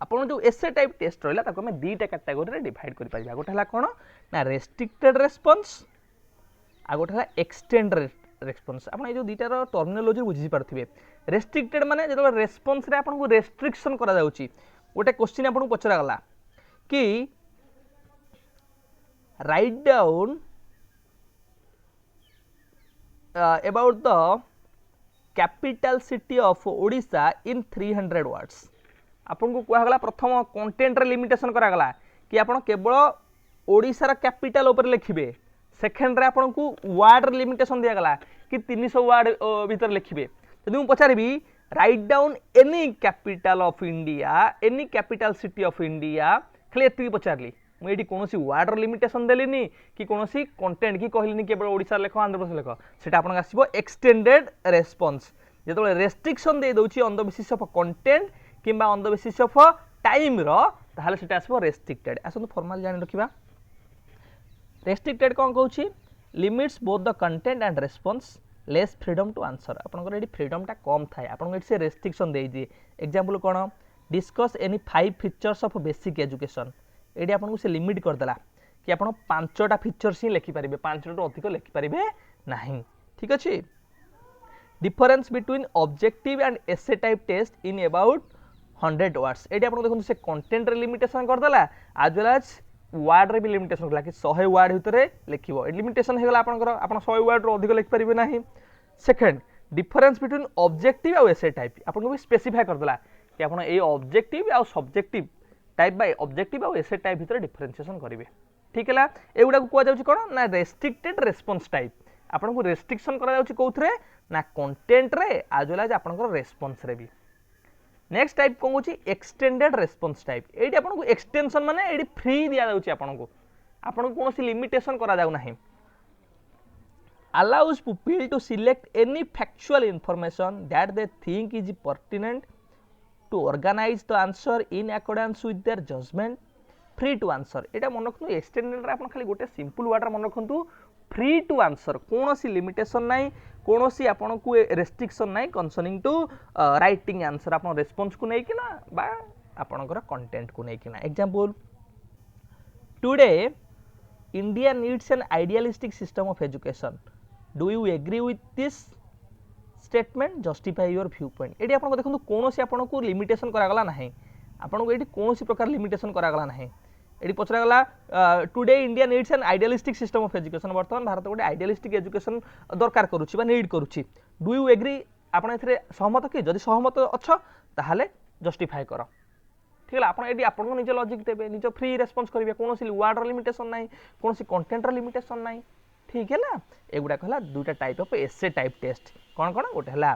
A: आपन जो एसे टाइप टेस्ट रहला ताको हम दीटा कैटेगरी रे डिवाइड करि परिबा गोटा हला कोन ना रेस्ट्रिक्टेड रेस्पॉन्स आ गोटे है एक्सटेंड रेस्पॉन्स आप जो दुटार टर्मिनोलॉजी बुझी पार्थिबे रेस्ट्रिक्टेड माने जो रेस्पॉन्स रे आपन को रेस्ट्रिक्शन करा जाउची गोटे क्वेश्चन आपन को पचरा गला कि write down about the capital city of Odisha in 300 words आपन को कहला प्रथम कंटेंट रे लिमिटेशन करा गला कि आपन केवल ओडिशा रा कैपिटल ऊपर लिखिबे सेकेंड रे आपन को वर्ड लिमिटेशन दिया गला कि 300 वर्ड भीतर लिखिबे यदि मु पचारिबी write down any capital of India any capital city of India खाली एति पचारली मु एडी कोनोसी वर्ड लिमिटेशन देलिनी कि कोनोसी कंटेंट कि कहलिनी केवल ओडिसा लेख आंध्र प्रदेश लेख सेटा आपन आसीबो एक्सटेंडेड रेस्पॉन्स जेतबे रेस्ट्रिक्शन दे दोची on the basis of content किबा on the basis of time रो ताहाले सेटा आसीबो रेस्ट्रिक्टेड आसन फॉर्मल जानि रखिबा रेस्ट्रिक्टेड कौन कहूँ limits both the content and response less freedom to answer आपंकर ये फ्रीडमटा कम थाए आपको से रेस्ट्रिक्शन दे दिए एग्जांपल कौन discuss any 5 features of basic education ये आपको से लिमिट करदेला कि आप 5टा फीचर्स ही लिखिपारे 5 टू अधिक लिखिपारे ना ठीक अच्छे difference between objective and essay type test in about 100 words ये आप देखो से कंटेंट लिमिटेशन करदेला आज वेल एज वार्ड रे भी लिमिटेशन कला कि 100 वार्ड भितर लिखिबो लिमिटेशन हेगला आपनकर आपन 100 वार्ड रो अधिक लिख परिबे नाही सेकंड डिफरेंस बिटवीन ऑब्जेक्टिव और एसे टाइप आपन भी स्पेसिफाई करदेला कि आपन ए ऑब्जेक्टिव और सब्जेक्टिव टाइप बाय ऑब्जेक्टिव और एसे टाइप भितर डिफरेंशिएशन करिवे ठीक है एगुड़ा को जाउछि कोन ना रेस्ट्रिक्टेड रेस्पॉन्स टाइप आपन को रेस्ट्रिक्शन करा जाउछि कोथरे ना कंटेंट रे आज वेल एज आपन रेस्पॉन्स रे भी नेक्स्ट टाइप कौन होची एक्सटेंडेड रेस्पॉन्स टाइप एडी आपन को एक्सटेंशन माने एडी फ्री दिया जाउची आपन को कोनोसी लिमिटेशन करा जाउ नाही allows pupil to select any factual information that they think is pertinent to organize the answer in accordance with their judgment free to answer एटा मन रखनु एक्सटेंडेड रे आपन खाली गोटे सिंपल वर्ड रे मन रखनु फ्री टू आंसर कोनोसी लिमिटेशन नाही कोनोसी आपन को रेस्ट्रिक्शन नाही कंसर्निंग टू राइटिंग आंसर आपन रेस्पॉन्स को नै किना बा आपनकर कंटेंट को नै किना example today India needs an idealistic system of education do you agree with this statement justify your view point एडी आपन देखंतु कोनोसी आपन को लिमिटेशन करा गला नाही आपन को एडी कोनोसी प्रकार लिमिटेशन करा गला नाही एडी पचरा गला today India needs an idealistic system of education वर्तमान भारत गोटे आइडियलिस्टिक एजुकेशन दरकार करूछि बा नीड करूछि डू यू एग्री आपन एथरे सहमत कि जदि सहमत अछ ताहाले जस्टिफाई करो ठीक है आपन एडी आपन निज लॉजिक देबे निज फ्री रेस्पॉन्स करिवे कोनोसी वर्ड लिमिटेशन नाही कोनोसी कंटेंट लिमिटेशन नाही ठीक है ना एगुडा कहला दुटा type of essay type test कोन कोन गोटे हला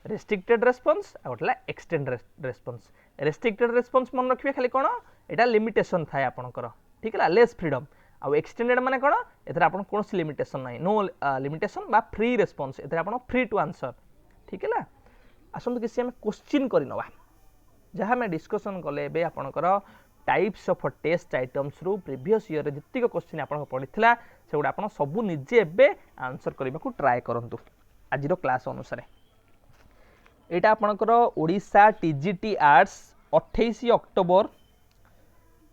A: रेस्ट्रिक्टेड रेस्पॉन्स आ गोटे एक्सटेंडेड रेस्पॉन्स रेस्ट्रिक्टेड रेस्पॉन्स मन रखिबे खाली कोन एटा लिमिटेशन थाय आपनकर ठीक है लेस फ्रीडम आ एक्सटेंडेड माने कोन एथरा आपन कोनोसी लिमिटेशन नाही नो लिमिटेशन बा फ्री रेस्पॉन्स एथरा आपन फ्री टू आंसर ठीक है ना आसंत किसी हम क्वेश्चन करि नवा जहाँ मैं डिस्कशन कले बे आपनकर टाइप्स ऑफ टेस्ट आइटम्स रु प्रीवियस ईयर रे जतिक क्वेश्चन आपन पढिथिला सेगुडा आपन सब निजे एबे आंसर करबा को ट्राई करंतु आजिरो क्लास अनुसार एटा आपनकर Odisha TGT arts 28 October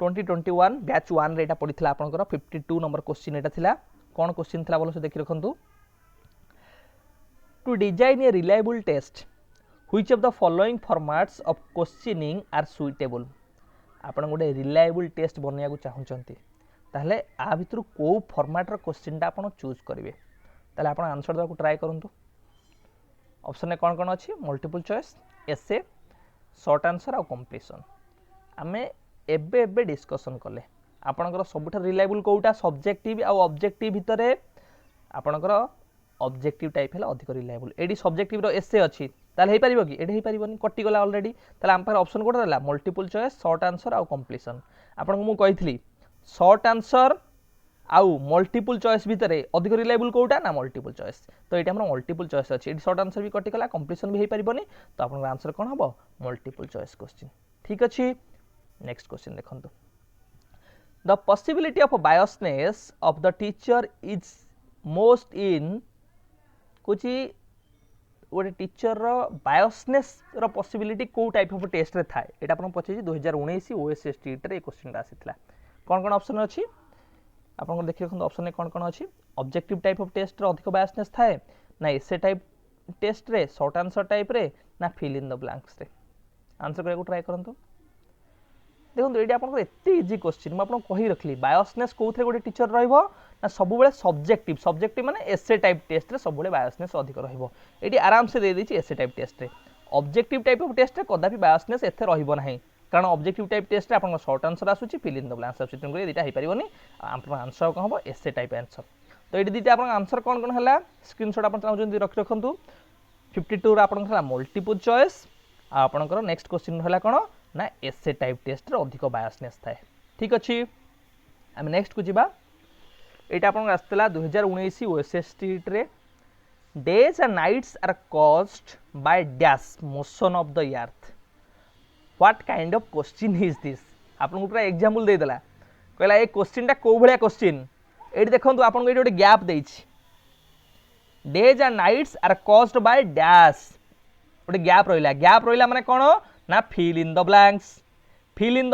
A: 2021 batch 1 रे एटा पढिथिला आपनकर 52 नंबर क्वेश्चन एटा थिला कोन क्वेश्चन थिला बोलो से देखि रखंतु to design a reliable test which of the following formats of questioning are suitable आपण गोटे रिलायबल टेस्ट बनैया को चाहउचंती ताहले आ भितर को फॉर्मेट रो क्वेश्चन ता आपण चूज करिवे ताहले आपण आंसर दवा को ट्राई करंतु ऑप्शन में कोन कोन अछि मल्टीपल चॉइस एसे शॉर्ट आंसर आ कंप्लीशन आमे एबे एबे डिस्कशन करले आपनकर सबुठा रिलायबल कोउटा सब्जेक्टिव आ ऑब्जेक्टिव भितरे आपनकर ऑब्जेक्टिव टाइप हैला अधिक रिलायबल एडी सब्जेक्टिव रो एसे अछि ताले हे परिबो कि एडी हे परिबोनी कटि गला ऑलरेडी ताले हम पर ऑप्शन कोड रहला मल्टीपल चॉइस शॉर्ट आंसर आ कंप्लीशन आपन को मु कहितली शॉर्ट आंसर आउ मल्टीपल चॉइस भितरे अधिक रिलायबल कोउटा ना मल्टीपल चॉइस तो एटा हमर मल्टीपल चॉइस अछि एडी शॉर्ट आंसर भी कटि गला कंप्लीशन भी हे परिबोनी तो आपन आंसर कोन हबो मल्टीपल चॉइस क्वेश्चन ठीक अछि नेक्स्ट क्वेश्चन देखंतु the possibility of biasness of the teacher is most in कुछ गोटे टीचर रो बायसनेस रो पॉसिबिलिटी को टाइप ऑफ टेस्ट रे थाए एटा अपन पछे 2019 ओएसएसटी रे क्वेश्चन आसीतला कोन कोन ऑप्शन अछि आपन को देखि रखन ऑप्शन ने कोन कोन अछि ऑब्जेक्टिव टाइप ऑफ टेस्ट रो अधिक बायसनेस थाए ना एसे टाइप टेस्ट रे शॉर्ट आंसर टाइप रे ना फिल इन द ब्लैंक्स रे आंसर करे को ट्राई करंतु देखो ये आपन एते इजी क्वेश्चन मैं आपन कहि रखली बायसनेस कोथे गोटे टीचर रहइबो ना सब बेले सब्जेक्टिव सब्जेक्टिव माने एसे टाइप टेस्ट रे सब बेले बायसनेस अधिक रहइबो एटी आराम से दे देछि एसे टाइप टेस्ट रे ऑब्जेक्टिव टाइप ऑफ टेस्ट रे कदापि बायसनेस एथे रहइबो नाही कारण ऑब्जेक्टिव टाइप टेस्ट रे आपन शॉर्ट आंसर आसुची fill in the blanks substitute करे दिटा हे परिबोनी आपन आंसर कोन हबो एसे टाइप आंसर तो एटी दिटा आपन आंसर कोन कोन हला स्क्रीनशॉट आपन चाहउजंती रख रखंतु 52 रे आपन हला मल्टीपल चॉइस आपन कर नेक्स्ट क्वेश्चन हला कोन ना एसे टाइप टेस्ट रे अधिक बायसनेस थाए ठीक अछि हम नेक्स्ट को जिबा एटा आपन आस्तला 2019 ओएसएसटी रे days and nights are caused by dash motion of the earth what kind of question is this आपन को पूरा एग्जांपल दे देला कहला ए क्वेश्चन टा को भलिया क्वेश्चन एटी देखंतु आपन को एटी गोटे गैप देछि days and nights are caused by dash गोटे गैप रहिला माने कोन ना फिल इन द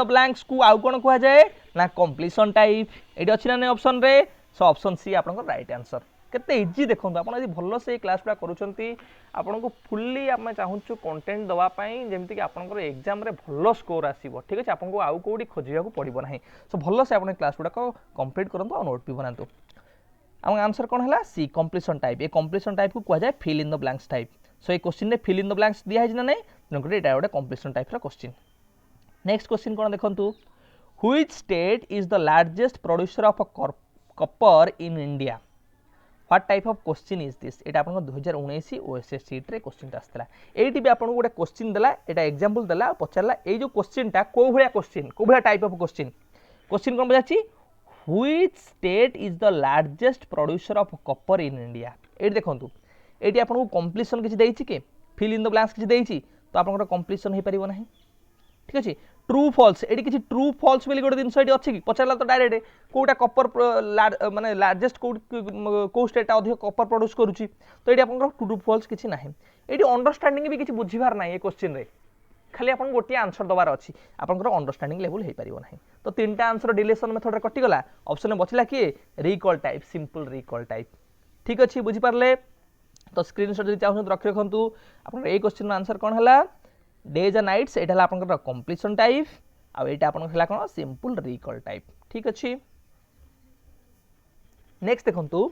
A: ब्लैंक्स को आउ कोन कहआ जाए ना कंप्लीशन टाइप एटी अछि ना ऑप्शन रे सो ऑप्शन सी आपन राइट आंसर केते इजी देखो आप भल से क्लास गुड़ा करुँच आपको फुल्ली आम चाहूँ कंटेंट दवापाई जमीक आप एग्जाम भल स्कोर आसो ठीक अच्छे आपको आउ कौटी खोजा पड़ो ना सो भल से आप क्लास गुड़ाक कंप्लीट करूँ और नोट भी बनातु आम आंसर कौन है सी कंप्लीशन टाइप ये कंप्लीशन टाइप को कहुए fill in the blanks type so ये क्वेश्चन में फिल इन द ब्लैंक्स दिखाई ना नहीं तेणुकर यहाँ गोटे completion type question next question कौन देखो which state is the largest producer of copper in India what type of question is this एटा आपन 2019 ओएसएस सीट रे क्वेश्चन आसला एटी भी आपन गोटे क्वेश्चन देला एटा एग्जांपल देला पचारला ए जो क्वेश्चन टा को भलिया टाइप ऑफ क्वेश्चन क्वेश्चन कोन बजाची which state is the largest producer of copper in India एटी देखंतु एटी आपन को कंप्लीशन किछि देइछि के फिल इन द ब्लैंक्स किछि देइछि तो आपन कंप्लीशन हे परिबो नाही ठीक अच्छे ट्रू फॉल्स ये किसी ट्रू फॉल्स बोली गोटे जिनस अच्छी कि पचारा तो डायरेक्ट कौटा कपर माने लार्जेस्ट कौ स्टेट अधिक कपर प्रोड्यूस करुच्ची तो ये आप ट्रू फॉल्स किसी ना ये अंडरस्टैंडिंग भी किसी बुझीबार ना ये क्वेश्चन रे खाली आप गोटे आंसर दबार अच्छी आपंकर अंडरस्टैंडिंग लेवल हो पार ना तो तीनटा आंसर डिलेशन मेथड कटिगला ऑप्शन बचला किए recall type simple recall type ठीक अच्छे बुझीपारे तो स्क्रीनशॉट जो चाहूँ रखी रखु आप क्वेश्चन आंसर कौन है डेज एंड नाइट्स ये आपंकर कंप्लीशन टाइप आईटा आपंकर कौन सिंपल रिकॉल टाइप ठीक अच्छे नेक्स्ट देखो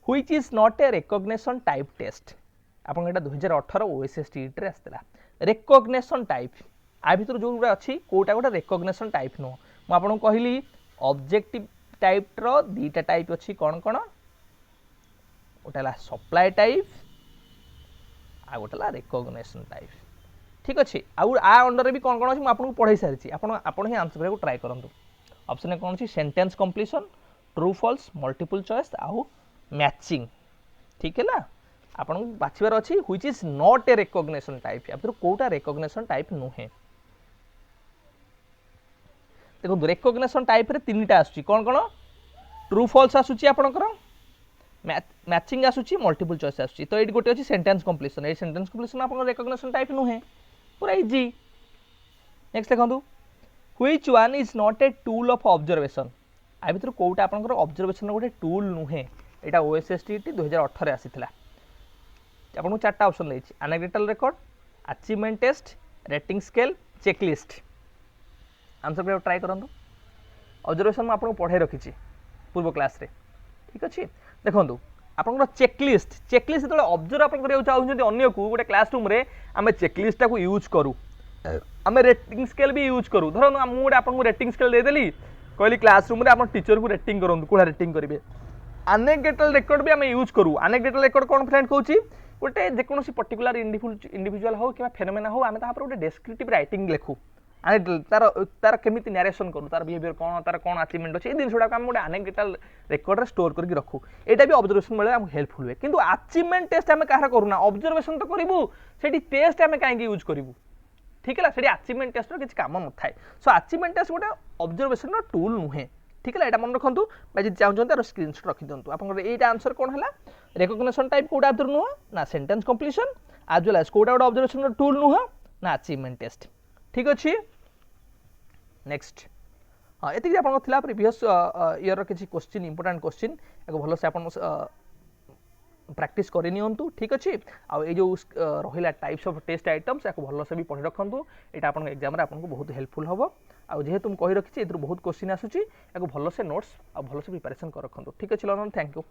A: which is not a recognition type test आप 2018 ओएसएस टीईटी रे आसला रिकॉग्निशन टाइप आ भीतर जो गुड़ा अच्छी कोटा गोटे रिकॉग्निशन टाइप नुह मुझे कहली ऑब्जेक्टिव टाइप रो दीटा टाइप अच्छी कौन कौन गोटे सप्लाई टाइप आ गोटे रिकॉग्निशन टाइप ठीक अच्छे आउ आ अंडर भी कौन कौन अच्छी मुझे पढ़ाई सारी आपड़ ही आंसर करने ट्राए करूँ ऑप्शन में कौन अच्छी sentence completion true false multiple choice आउ मैचिंग ठीक है ना आपन बाछिबार अच्छी which is not a recognition type या कोटा रिकॉग्निशन टाइप नुहे देखो रिकॉग्निशन टाइप रे तीनटा आसुची कौन कौन ट्रू फॉल्स आसुची आपनकर मैचिंग आसुची मल्टीपल चॉइस आसुची तो ये गोटे अच्छी सेंटेंस कंप्लीशन ये सेंटेंस कंप्लीशन आपन रिकॉग्निशन टाइप नुहे पूरा इजी नेक्स्ट देखो which one is not a tool of observation आ भीतर कोटा आपनकर ऑब्जर्वेशन गोटे टूल नुहे एटा ओएसएस टीईटी 2018 आसीथिला आपको चार्टा ऑप्शन देछि anecdotal record achievement test rating scale checklist answer कर ट्राई करंतु ऑब्जर्वेशन आपको पढ़ाई रखी पूर्व क्लास रे ठीक अच्छे देखो आपंकर चेकलिस्ट जो ऑब्जर्व आप चाहते अन्य को गोटे क्लासरूम रे आम चेकलिस्ट को यूज करूँ आम रेटिंग स्केल भी यूज करूँ धर मुझे आपको रेटिंग स्केल देदेली कहली क्लासरूम रे आप टीचर को रेटिंग करूँ कौन रेटिंग करेंगे एनेक्डोटल रिकॉर्ड भी आम यूज करूँ एनेक्डोटल रिकॉर्ड कौन फ्रेंड कहूँ गोटे जेकोसी पर्टिकुलर इंडिविजुअल हो कि फेनोमेना हो आम गोटे डेस्क्रिप्टिव राइटिंग लिखू तार तार केमिति नरेशन करूँ तार बिहेवियर कौन तार कौन अचीवमेंट अच्छे जिन गुड़ा आम गोटे एनेक्डोटल रिकॉर्ड रे स्टोर करके रखू यहाँ भी ऑब्जर्वेशन बेले आमको हेल्पफुल हुए किंतु अचीवमेंट टेस्ट आम कहार करूना ऑब्जर्वेशन तो करूँ से टेस्ट आम कहीं यूज करूँ ठीक है से अचीवमेंट टेस्ट किसी काम न थाए सो अचीवमेंट टेस्ट गोटे ऑब्जर्वेशन टूल नुहे ठीक है मन रखु जी चाहते स्क्रीनशॉट रखी दिखाँ आप आंसर कौन है रिकॉग्निशन टाइप कोटा भर नुह ना सेंटेंस कंप्लीशन आज वेल एज कोटा गोटे ऑब्जर्वेशन टूल नुह ना अचीवमेंट टेस्ट ठीक अच्छे नेक्स्ट हाँ ये आप प्रीवियस ईयर किसी क्वेश्चन इंपोर्टेंट क्वेश्चन या भल से आप प्रैक्टिस करनी ठीक अच्छे आ जो रहा टाइप्स ऑफ टेस्ट आइटम्स या भल से भी पढ़ी रखु यहाँ आप एग्जाम आपको बहुत हेल्पफुल हम आ जेहेतु मुझे कही रखी बहुत क्वेश्चन आसूँ या भल से नोट्स आ भल से प्रिपरेशन कर रखु ठीक अच्छे लर्नर थैंक यू।